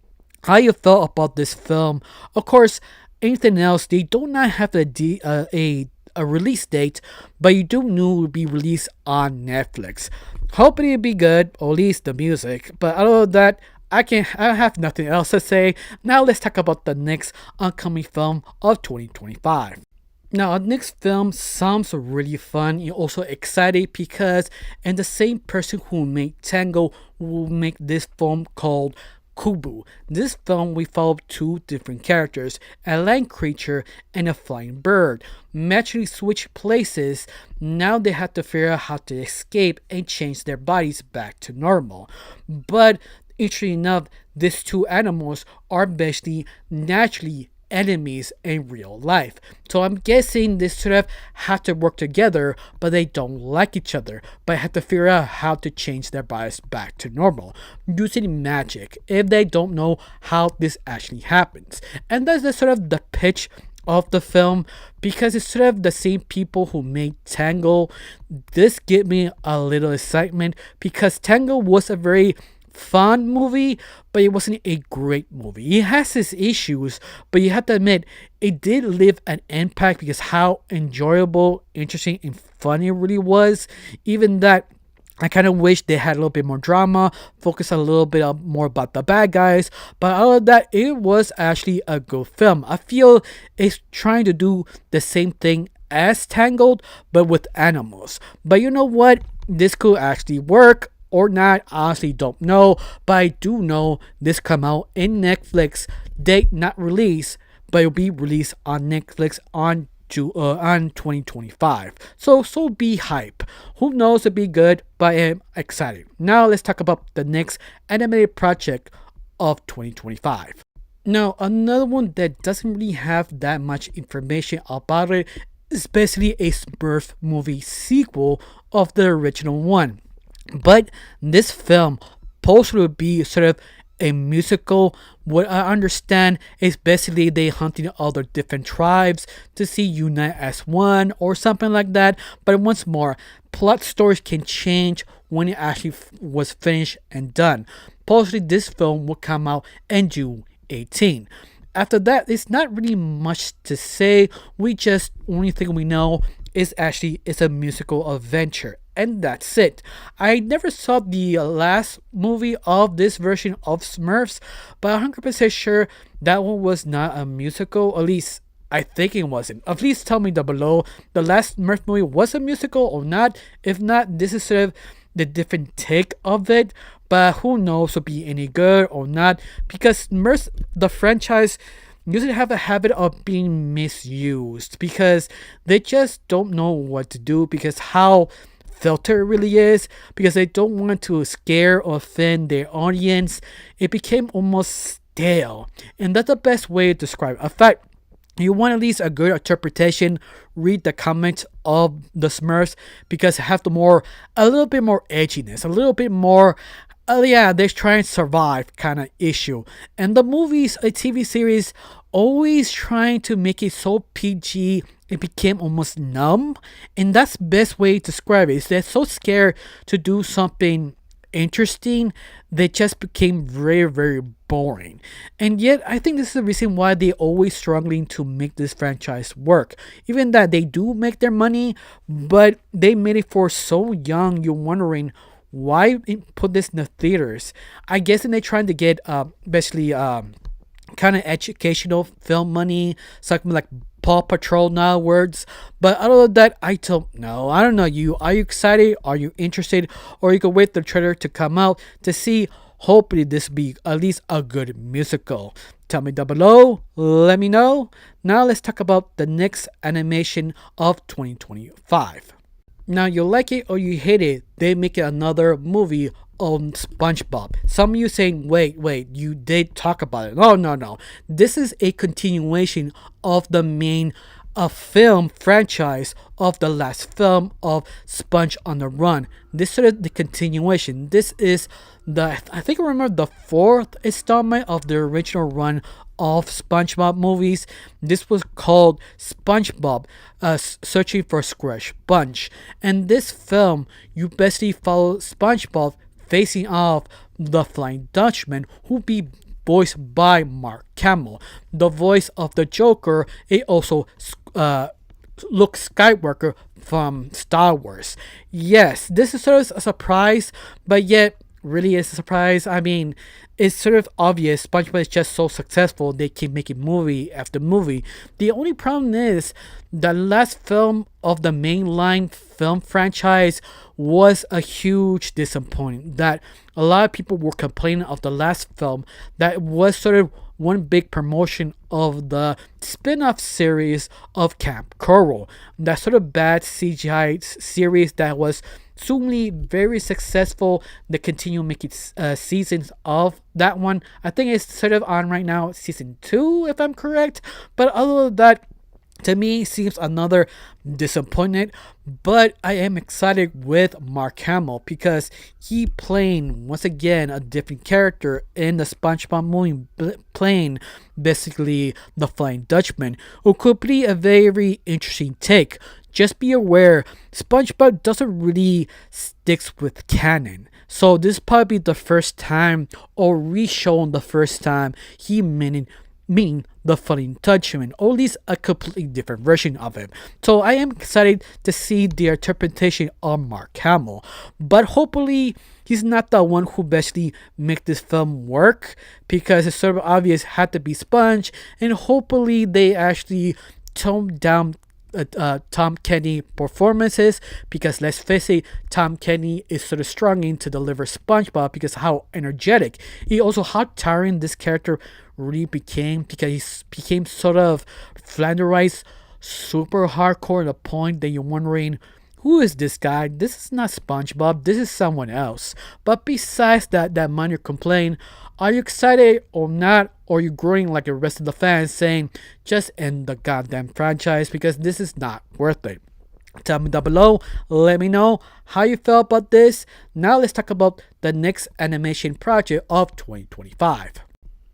how you felt about this film. Of course, anything else, they do not have a release date, but you do know it will be released on Netflix. Hoping it'll be good, or at least the music. But other than that, I have nothing else to say. Now let's talk about the next upcoming film of 2025. Now, our next film sounds really fun. You're also excited because, and the same person who made Tango will make this film called Kubu. This film we follow two different characters, a land creature and a flying bird. Naturally switch places. Now they have to figure out how to escape and change their bodies back to normal. But interestingly enough, these two animals are basically naturally enemies in real life. So I'm guessing they sort of have to work together, but they don't like each other. But have to figure out how to change their bodies back to normal using magic if they don't know how this actually happens. And that's the sort of the pitch of the film because it's sort of the same people who made Tango. This gave me a little excitement because Tango was a very fun movie, but it wasn't a great movie. It has its issues, but you have to admit it did leave an impact because how enjoyable, interesting, and funny it really was. Even that, I kind of wish they had a little bit more drama, focus a little bit more about the bad guys. But other than that, it was actually a good film. I feel it's trying to do the same thing as Tangled, but with animals. But you know what? This could actually work or not. I honestly don't know, but I do know this come out in Netflix. Date not released, but it'll be released on Netflix on 2025. So be hype. Who knows, it'll be good, but I am excited. Now let's talk about the next animated project of 2025. Now another one that doesn't really have that much information about it is basically a Smurf movie sequel of the original one. But this film supposed to be sort of a musical. What I understand is basically they hunting other different tribes to see unite as one or something like that. But once more, plot stories can change when it actually was finished and done. Supposedly this film will come out in June 18. After that, it's not really much to say. We just only thing we know is actually it's a musical adventure. And that's it. I never saw the last movie of this version of Smurfs, but I'm 100% sure that one was not a musical. At least I think it wasn't. Please tell me down below the last Smurf movie was a musical or not. If not, this is sort of the different take of it. But who knows will be any good or not because Smurfs, the franchise, usually have a habit of being misused because they just don't know what to do because how filter it really is because they don't want to scare or offend their audience. It became almost stale, and that's the best way to describe it. In fact, you want at least a good interpretation, read the comments of the Smurfs because it have a little bit more edginess, a little bit more yeah, they're trying to survive kind of issue. And the movies, a TV series, always trying to make it so PG, it became almost numb. And that's the best way to describe it. Is they're so scared to do something interesting, they just became very, very boring. And yet, I think this is the reason why they always struggling to make this franchise work. Even that they do make their money, but they made it for so young, you're wondering why put this in the theaters. I guess they're trying to get basically kind of educational film money, something like Paw Patrol now words. But other than that, I don't know. I don't know you. Are you excited? Are you interested? Or you can wait the trailer to come out to see. Hopefully this be at least a good musical. Tell me down below. Let me know. Now let's talk about the next animation of 2025. Now you like it or you hate it, they make another movie on SpongeBob. Some of you saying, wait, you did talk about it. No, no, no. This is a continuation of the main film franchise of the last film of Sponge on the Run. This is the continuation. This is I think I remember the fourth installment of the original run of SpongeBob movies. This was called SpongeBob Searching for Square Sponge. And this film, you basically follow SpongeBob facing off the Flying Dutchman, who be voiced by Mark Hamill. The voice of the Joker, it also Luke Skywalker from Star Wars. Yes, this is sort of a surprise, but yet really is a surprise. I mean, it's sort of obvious SpongeBob is just so successful they keep making movie after movie. The only problem is the last film of the mainline film franchise was a huge disappointment. That a lot of people were complaining of the last film that was sort of one big promotion of the spin-off series of Camp Coral. That sort of bad CGI series that was soonly very successful. They continue making seasons of that one. I think it's sort of on right now, season 2, if I'm correct. But other than that, to me, seems another disappointment. But I am excited with Mark Hamill because he playing once again a different character in the SpongeBob movie, playing basically the Flying Dutchman, who could be a very interesting take. Just be aware, SpongeBob doesn't really sticks with canon. So this is probably the first time, or re-shown the first time, he meaning the Flying Dutchman, or at least a completely different version of him. So I am excited to see the interpretation of Mark Hamill. But hopefully he's not the one who basically make this film work, because it's sort of obvious had to be Sponge, and hopefully they actually tone down Tom Kenny performances, because let's face it, Tom Kenny is sort of struggling to deliver SpongeBob because how energetic he also how tiring this character really became, because he became sort of flanderized super hardcore to the point that you're wondering, who is this guy? This is not SpongeBob, this is someone else. But besides that minor complaint, are you excited or not? Or are you growing like the rest of the fans saying, just end the goddamn franchise because this is not worth it? Tell me down below, let me know how you felt about this. Now let's talk about the next animation project of 2025.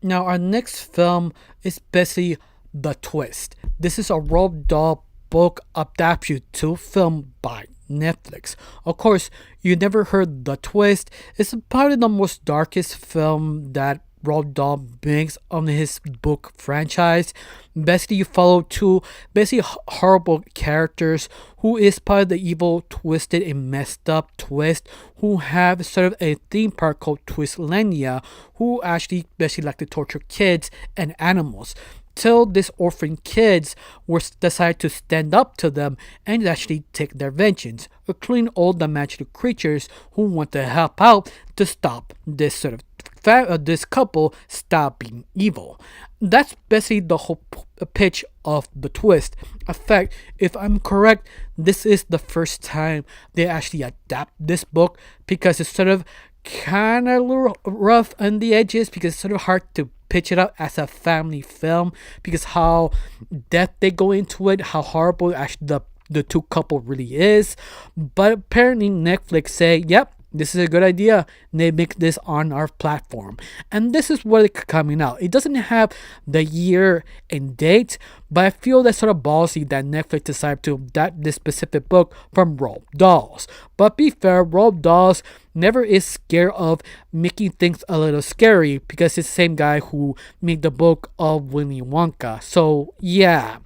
Now our next film is basically The Twist. This is a Roald Dahl book adaptation to film by Netflix. Of course, you never heard The Twist. It's probably the most darkest film that Roald Dahl makes on his book franchise. Basically, you follow two basically horrible characters who is part of the evil, twisted, and messed up Twist, who have sort of a theme park called Twistlandia, who actually basically like to torture kids and animals. Till these orphan kids were decide to stand up to them and actually take their vengeance, including all the magical creatures who want to help out to stop this sort of this couple stop being evil. That's basically the whole pitch of The Twist. In fact, if I'm correct, this is the first time they actually adapt this book, because it's sort of kind of rough on the edges, because it's sort of hard to pitch it up as a family film, because how depth they go into it, how horrible actually the two couple really is. But apparently Netflix say, yep, this is a good idea, and they make this on our platform. And this is what it's coming out. It doesn't have the year and date, but I feel that's sort of ballsy that Netflix decided to adapt this specific book from Roald Dahl. But be fair, Roald Dahl never is scared of making things a little scary, because it's the same guy who made the book of Willy Wonka. So yeah,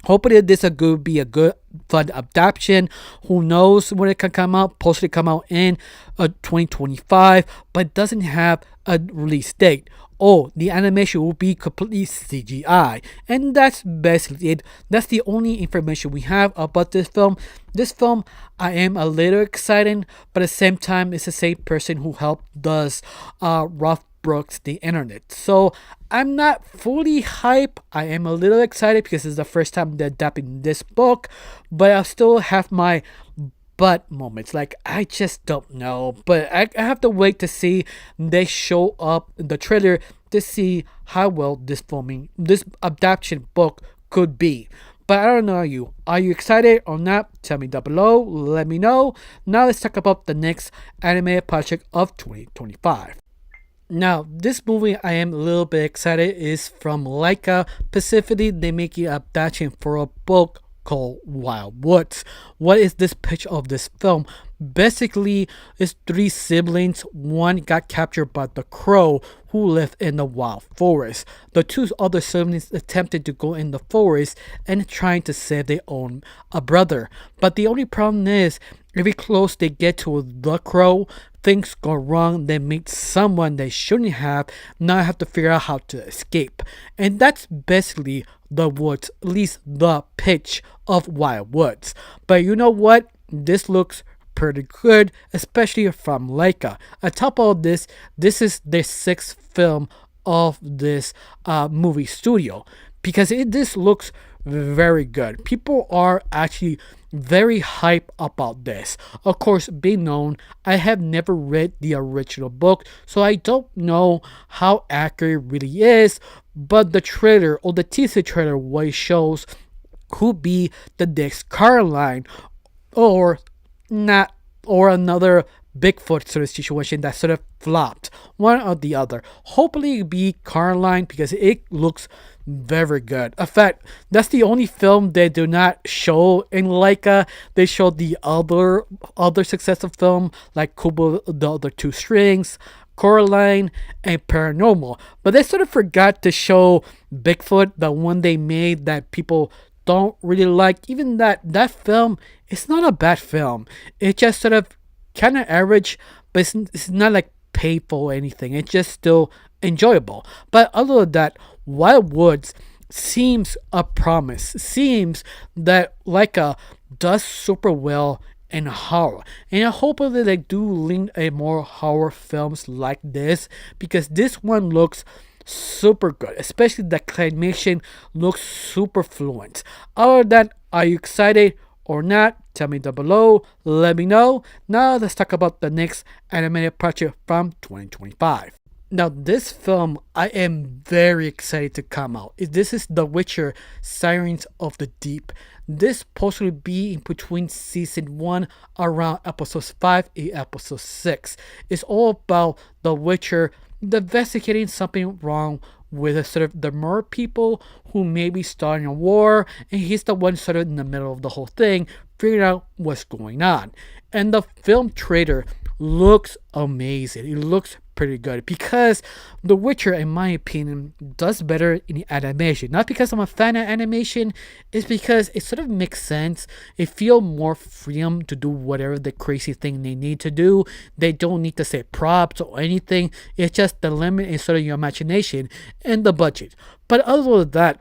hopefully this will be a good fun adaptation. Who knows when it can come out? Supposed to come out in 2025, but it doesn't have a release date. Oh, the animation will be completely CGI. And that's basically it. That's the only information we have about this film. This film, I am a little excited, but at the same time, it's the same person who helped does Rough Brooks the internet. So I'm not fully hyped. I am a little excited because it's the first time they're adapting this book, but I still have my but moments. Like, I just don't know. But I have to wait to see they show up in the trailer to see how well this adaptation book could be. But I don't know you. Are you excited or not? Tell me down below. Let me know. Now let's talk about the next animated project of 2025. Now, this movie I am a little bit excited is from Laika. Specifically, they make it adaptation for a book called Wild Woods. What is this pitch of this film? Basically, it's three siblings. One got captured by the crow who lived in the wild forest. The two other siblings attempted to go in the forest and trying to save their own a brother. But the only problem is, every close they get to the crow, things go wrong. They meet someone they shouldn't have. Now have to figure out how to escape. And that's basically the woods, at least the pitch of Wild Woods. But you know what? This looks pretty good, especially from Laika. On top of this is the sixth film of this movie studio, because this looks very good. People are actually very hype about this. Of course, being known, I have never read the original book, so I don't know how accurate it really is, but the trailer or the teaser trailer what it shows could be the next Caroline, or not, or another Bigfoot sort of situation that sort of flopped, one or the other. Hopefully it be Caroline, because it looks very good. In fact, that's the only film they do not show in Laika. They show the other successful film like Kubu, the other two strings, Coraline, and Paranormal. But they sort of forgot to show Bigfoot, the one they made that people don't really like. Even that film, it's not a bad film. It just sort of kind of average, but it's not like painful or anything. It's just still enjoyable. But other than that, Wild Woods seems a promise. Seems that Laika does super well in horror, and I hope that they do lean a more horror films like this, because this one looks super good, especially the claymation looks super fluent. Other than that, are you excited or not? Tell me down below. Let me know. Now let's talk about the next animated project from 2025. Now, this film I am very excited to come out. This is The Witcher: Sirens of the Deep. This supposed to be in between season 1 around episodes 5 and episode 6. It's all about The Witcher investigating something wrong with a sort of the mer people who may be starting a war, and he's the one sort of in the middle of the whole thing, figuring out what's going on. And the film trailer looks amazing. It looks pretty good, because The Witcher, in my opinion, does better in the animation. Not because I'm a fan of animation, it's because it sort of makes sense. It feels more freedom to do whatever the crazy thing they need to do. They don't need to say props or anything. It's just the limit is sort of your imagination and the budget. But other than that,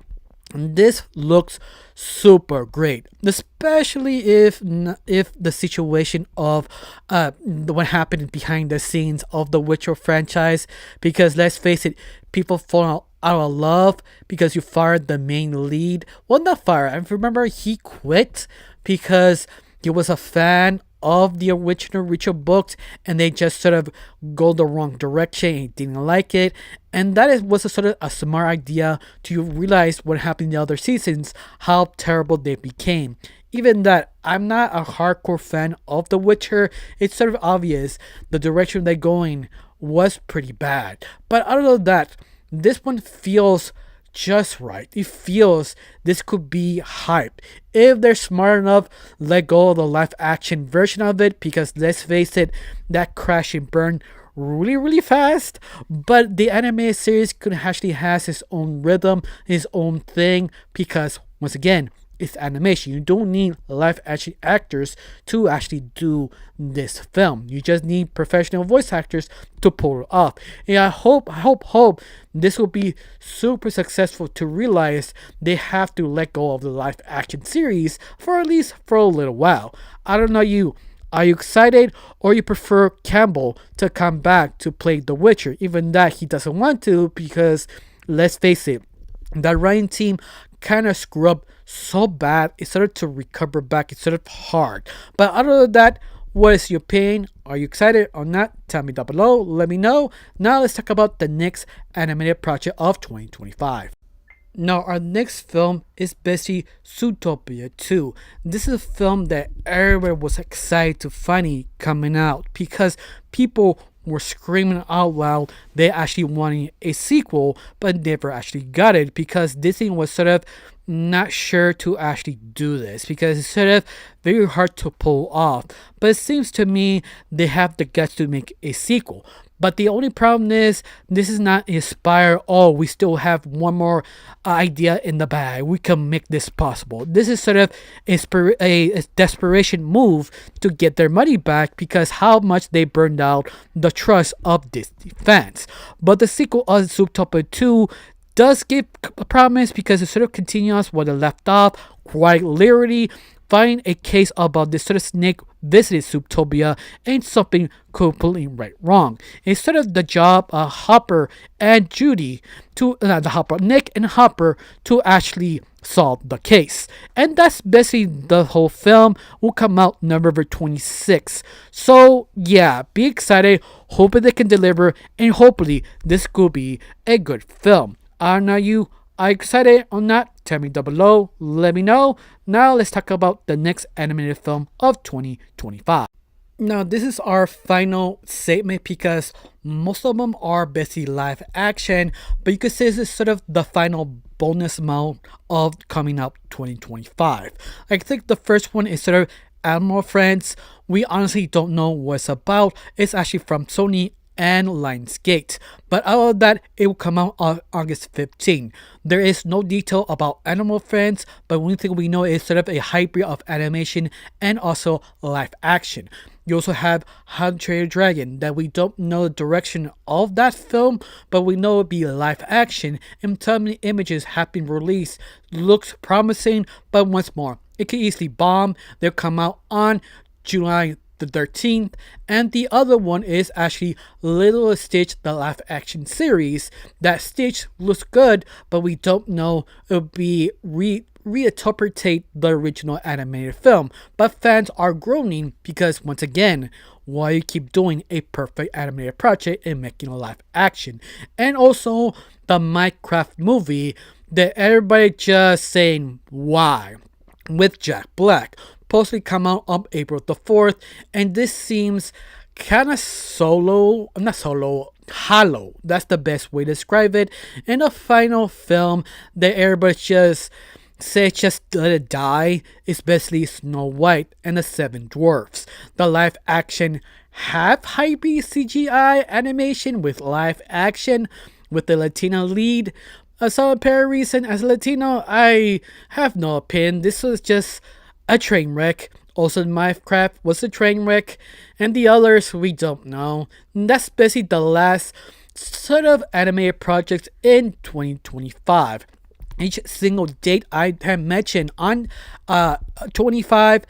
this looks super great, especially if the situation of what happened behind the scenes of the Witcher franchise. Because let's face it, people fall out of love because you fired the main lead. Well, not fire. I remember he quit because he was a fan of the original books, and they just sort of go the wrong direction. He didn't like it, and that was a sort of a smart idea to realize what happened in the other seasons, how terrible they became. Even that, I'm not a hardcore fan of The Witcher. It's sort of obvious the direction they're going was pretty bad. But other than that, this one feels just right. It feels this could be hyped. If they're smart enough, let go of the live action version of it, because let's face it, that crash and burn really fast. But the anime series could actually has its own rhythm, its own thing, because once again, it's animation. You don't need live action actors to actually do this film. You just need professional voice actors to pull it off. And I hope this will be super successful, to realize they have to let go of the live action series for at least for a little while. I don't know you. Are you excited, or you prefer Campbell to come back to play The Witcher? Even that he doesn't want to, because let's face it, that writing team kind of screw up so bad, it started to recover back. It's sort of hard. But other than that, what is your opinion? Are you excited or not? Tell me down below. Let me know. Now let's talk about the next animated project of 2025. Now, our next film is Bastet Sopia 2. This is a film that everyone was excited to finally coming out because people were screaming out loud they actually wanted a sequel but never actually got it because Disney was sort of not sure to actually do this because it's sort of very hard to pull off. But it seems to me they have the guts to make a sequel. But the only problem is this is not inspired. Oh, we still have one more idea in the bag. We can make this possible. This is sort of a desperation move to get their money back because how much they burned out the trust of Disney fans. But the sequel of Zootopia 2 does give a promise because it sort of continues where they left off, quite literally find a case about this sort of snake visited Zootopia and something completely wrong. It's sort of the job of Hopper and Judy to Nick and Hopper to actually solve the case. And that's basically the whole film. Will come out November 26th. So yeah, be excited. Hoping they can deliver and hopefully this could be a good film. Are not you? Are you excited or not? Tell me down below. Let me know. Now let's talk about the next animated film of 2025. Now this is our final segment because most of them are basically live action, but you could say this is sort of the final bonus amount of coming out 2025. I think the first one is sort of Animal Friends. We honestly don't know what it's about. It's actually from Sony and Lionsgate, but out of that it will come out on August 15. There is no detail about Animal Friends, but one thing we know is sort of a hybrid of animation and also live action. You also have How to Train Your Dragon that we don't know the direction of that film, but we know it'll be live action and some images have been released. Looks promising, but once more, it could easily bomb. They'll come out on July the 13th, and the other one is actually Little Stitch, the live action series. That Stitch looks good, but we don't know it'll be reinterpretate the original animated film. But fans are groaning because once again, why you keep doing a perfect animated project and making a live action? And also the Minecraft movie that everybody just saying why with Jack Black. Supposedly come out on April the 4th, and this seems kind of hollow. That's the best way to describe it. And the final film that everybody just say just let it die is basically Snow White and the Seven Dwarfs. The live action half hypey CGI animation with live action with the Latina lead. Some apparent reason as a Latino, I have no opinion. This was just a train wreck. Also, Minecraft was a train wreck, and the others we don't know. And that's basically the last sort of animated project in 2025. Each single date I have mentioned on 25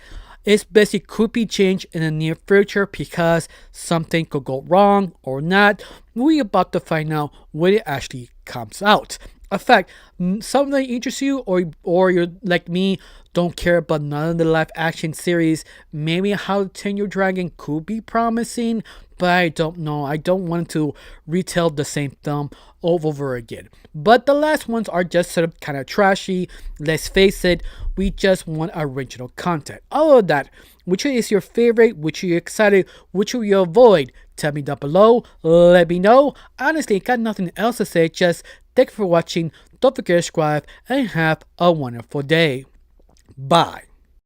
is basically could be changed in the near future because something could go wrong or not. We're about to find out when it actually comes out. In fact, something that interests you or you're like me, don't care about none of the live action series, maybe How to Train Your Dragon could be promising, but I don't know. I don't want to retell the same film over again. But the last ones are just sort of kind of trashy. Let's face it, we just want original content. All of that, which is your favorite, which are you excited, which will you avoid? Tell me down below, let me know. Honestly, I got nothing else to say, just thank you for watching. Don't forget to subscribe and have a wonderful day. Bye.